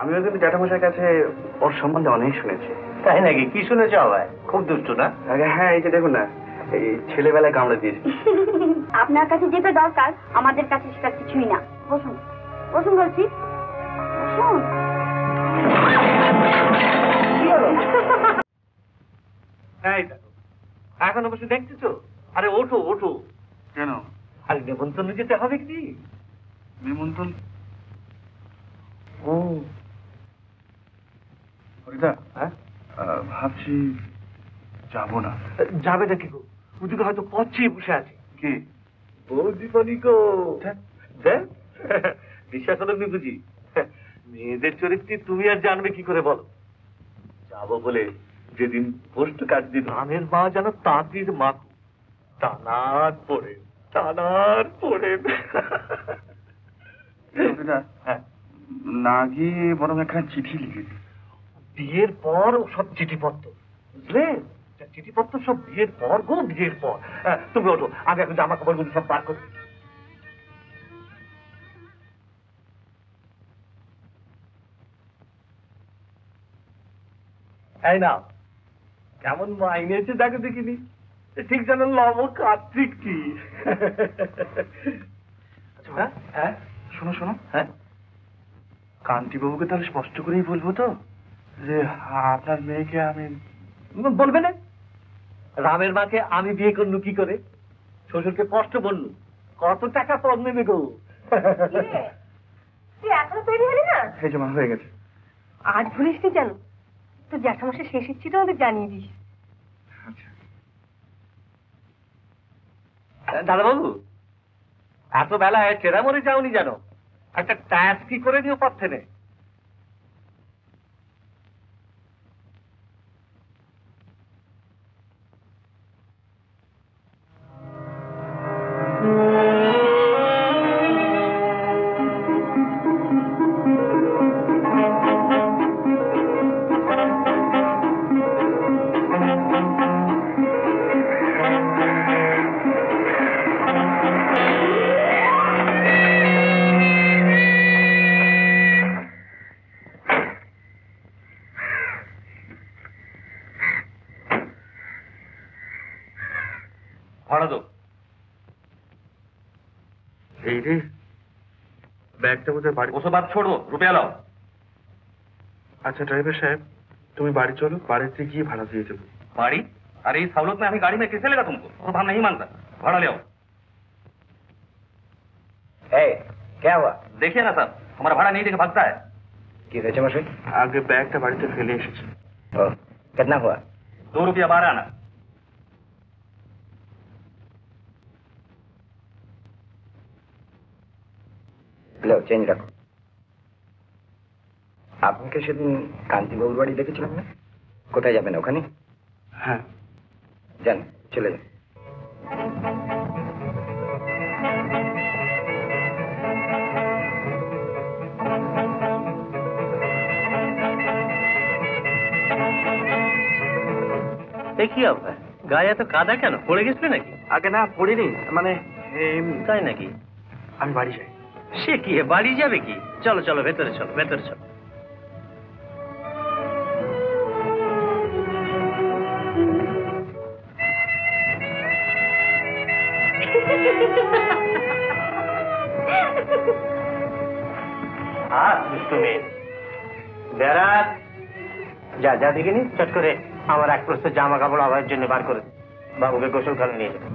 আমিও কিন্তু জ্যাঠামশাইয়ের কাছে ওর সম্বন্ধে অনেক শুনেছি। তাই নাকি? কি শুনেছ ভাই? খুব দুষ্টু না? হ্যাঁ, এই যে দেখুন না, এই ছেলেবেলায় কামড়ে দিয়েছে। আপনার কাছে যেটা দরকার আমাদের কাছে সেটা কিছুই না। বসুন বসুন বলছি, বসুন। এখন অবশ্য দেখতেছো? আরে ওঠো ওঠো। কেন? আরে নেমন্তন্ন যেতে হবে কি? নিমন্ত্রণ? ও হরিদা, হ্যাঁ ভাবছি যাবো না। যাবে নাকি গো? ওদিকে হয়তো পচে বসে আছে। কি? বৌদিপনি গো। দেখ, বিশ্বাস হলো নি বুঝি? মেয়েদের চরিত্রে তুমি আর জানবে কি করে বলো? যাবো বলে যেদিন পোস্ট কার্ড দিন রানের মা যেন তাঁতির মাখু টানার পড়ে টানার পড়ে। হ্যাঁ, না গিয়ে বরং একটা চিঠি লিখে দিই। বিয়ের পর সব চিঠিপত্র, বুঝলে? চিঠিপত্র সব বিয়ের পর গো, বিয়ের পর। তুমি ওঠো, আমি এখন জামা কাপড়গুলো সব বার করছি। এই না, কেমন মাইনে এসে দেখো দেখিনি, ঠিক যেন লব কার্তিক কি। হ্যাঁ হ্যাঁ, শোনো শোনো, হ্যাঁ, কান্তিবাবুকে তাহলে স্পষ্ট করেই বলবো তো যে আপনার মেয়েকে আমি? বলবে না? রামের মাকে আমি বিয়ে করলু কি করে? শ্বশুরকে কষ্ট বললু, কত টাকা পদ নেবে গো? তুই এখনো তৈরি হলি না? এই জমা হয়ে গেছে। আজ ভুলিস নি যেন, তো জ্যাঠামশাই শেষ ইচ্ছিটা আমাদের জানিয়ে দিস। আচ্ছা। দাদা বাবু, এত বেলায় চেরামরে যাওনি যেন? একটা ট্যাক্স কি করে নিও পাচ্ছে। ভাড়া দো। এই রে, ব্যাগটা বোধহয় বাড়ি। ওসব বাদ ছোড়ো, রুপিয়া লাও। আচ্ছা ड्राइवर साहब, तुम्हें बाड़ी चलो, बाड़ी से गए भाड़ा दिए देबो। बाड़ी? अरे इस सहूलत में हमें गाड़ी में कैसे लेगा तुमको? तो हम नहीं मानता, भाड़ा ले आओ। क्या हुआ? देखिए ना साहब, हमारा भाड़ा नहीं देके भागता है। आगे बैगটা বাড়িতে ফেলে এসেছে। कितना हुआ? 2 रुपया 12 आना। लो চেঞ্জ রাখো। আপনাকে সেদিন কান্তিবাবুর বাড়ি দেখেছিলাম না? কোথায় যাবেন? ওখানে? হ্যাঁ, যান, চলে যান। দেখি আপনার গায়ে এত কাদা কেন? পড়ে গেছিলে নাকি? আগে না পড়িনি, মানে তাই নাকি? আমি বাড়ি যাই। সে কি, বাড়ি যাবে কি? চলো চলো, ভেতরে চলো, ভেতরে চলো। বেড়াত যা যা দেখিনি, চট করে আমার এক প্রস্ত জামা কাপড় আবার জন্য বার করে বাবুকে গোসল করে নিয়ে যাবে।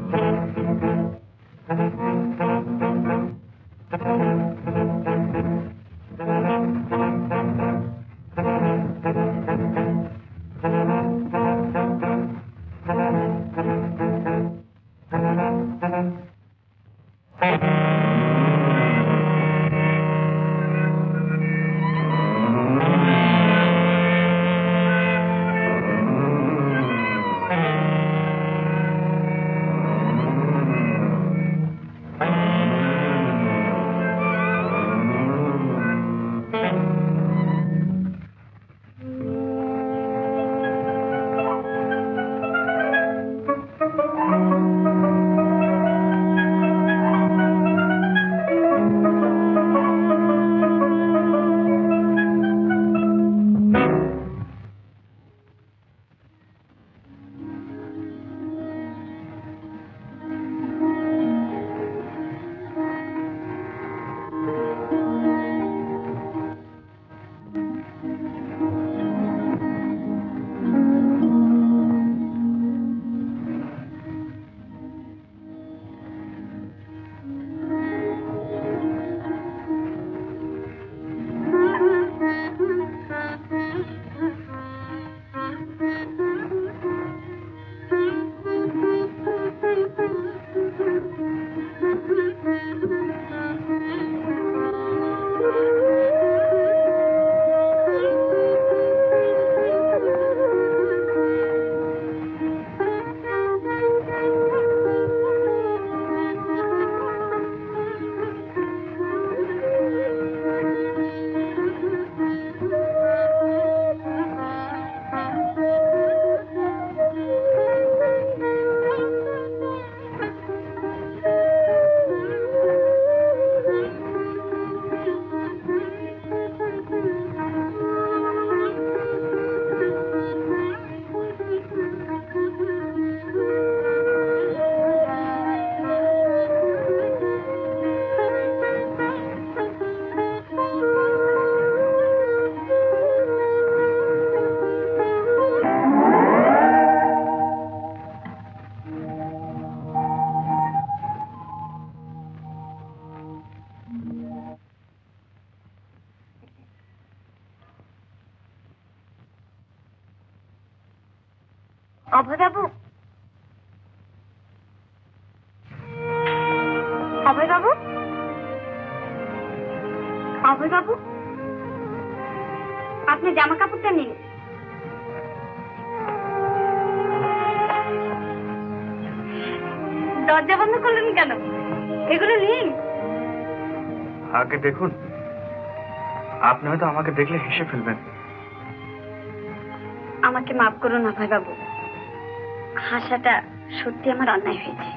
অভয়বাবু, অভয়বাবু, অভয়বাবু, আপনি জামা কাপড়টা নিন। দরজা বন্ধ করলেন কেন? এগুলো নিন। আগে দেখুন, আপনি হয়তো আমাকে দেখলে হেসে ফেলবেন। আমাকে মাফ করুন অভয়বাবু, হাসাটা সত্যি আমার অন্যায় হয়েছে।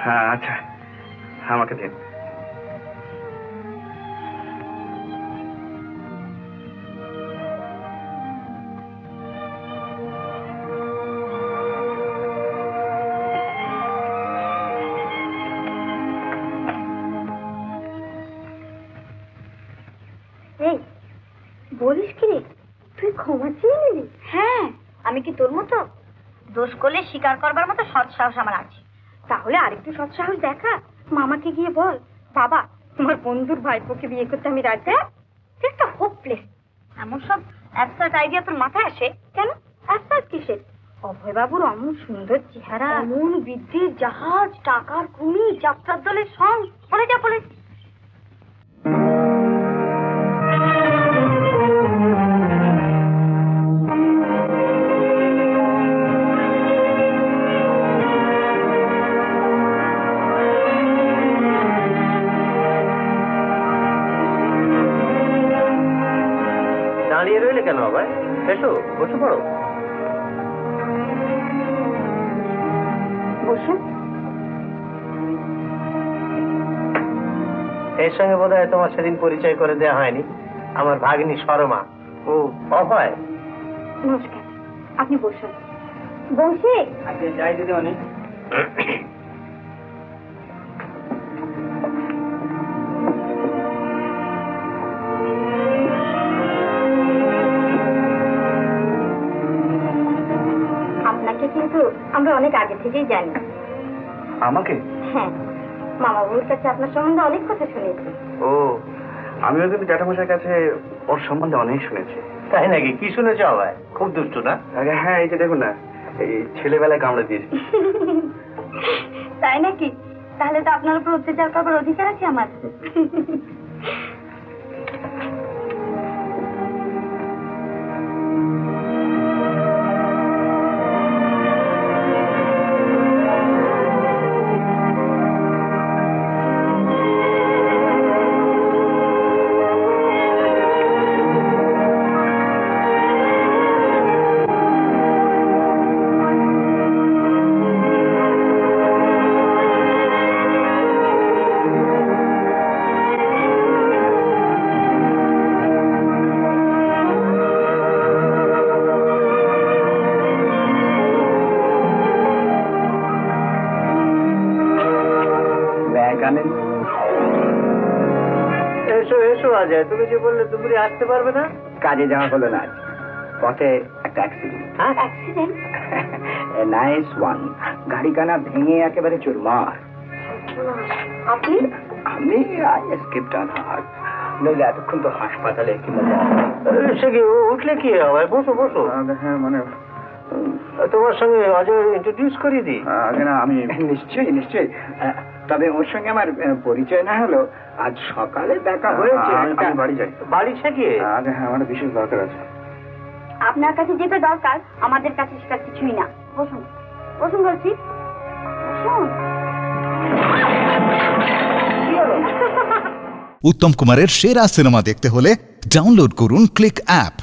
হ্যাঁ আচ্ছা, আমাকে দিন। এই বলিস কি রে, তুই ক্ষমা চেয়ে নিলি? হ্যাঁ, আমি কি তোর মতো দোষ করলে স্বীকার করবার মতো সৎ সাহস আমার আছে। তাহলে আরেকটু সৎ সাহস দেখা, মামাকে গিয়ে বল, বাবা তোমার বন্ধুর ভাইপোকে বিয়ে করতে আমি রাজি। একটা হোপলেস এমন সব অ্যাবসার্ট আইডিয়া তোর মাথায় আসে কেন? অ্যাবসার্ট কিসের? অভয়বাবুর অমন সুন্দর চেহারা, এমন বিদ্যের জাহাজ, টাকার কুনি, যাত্রার দলের সঙ্গ, বলে যা বলে। দাঁড়িয়ে রইলে কেন ভাই? এসো, বসে পড়ো। বসুন। এর সঙ্গে বোধ হয় তোমার সেদিন পরিচয় করে দেওয়া হয়নি, আমার ভাগিনী শর্মা। ও অভয়। নমস্কার, আপনি বসুন। বসে আজকে যাই দিদি অনেক। আপনাকে কিন্তু আমরা অনেক আগে থেকেই জানি। আমাকে? হ্যাঁ, মামা বাবুর কাছে আপনার সম্বন্ধে অনেক কথা শুনেছি। ও, আমিও কিন্তু জ্যাঠামশাইয়ের কাছে ওর সম্বন্ধে অনেক শুনেছি। তাই নাকি? কি শুনেছ অভয়? খুব দুষ্টু না? আগে হ্যাঁ, এই যে দেখুন না, এই ছেলেবেলায় কামড়ে দিয়েছে। তাই নাকি? তাহলে তো আপনার উপর অত্যাচার করবার অধিকার আছে আমার। এসো এসো অজয়, তুমি যে বললে দুপুরে আসতে পারবে না। কাজে যাওয়া হলো না আজ, পথে একটা অ্যাক্সিডেন্ট। অ্যাক্সিডেন্ট? Nice one. গাড়ি কানা ভেঙে একেবারে চুরমার। আপনি? আমি স্কিপড আনহার্ট, নইলে এতক্ষণ তো হাসপাতালে কিংবা সে কি উঠলে কি হবে? বসো বসো। হ্যাঁ মানে তোমার সঙ্গে অজয় ইন্ট্রোডিউস করিয়ে দিই। আগে না, আমি নিশ্চয়ই নিশ্চয়ই। তবে ওর সঙ্গে আমার পরিচয় না হলো, আজ সকালে দেখা হয়েছে। আমি বাড়ি যাই। বাড়ি সে গিয়ে? আগে হ্যাঁ, আমার বিশেষ দরকার আছে। আপনার কাছে যেটা দরকার আমাদের কাছে সেটা কিছুই না। বসুন, বসুন বলছি, বসুন। উত্তম কুমারের সেরা সিনেমা দেখতে হলে ডাউনলোড করুন ক্লিক অ্যাপ।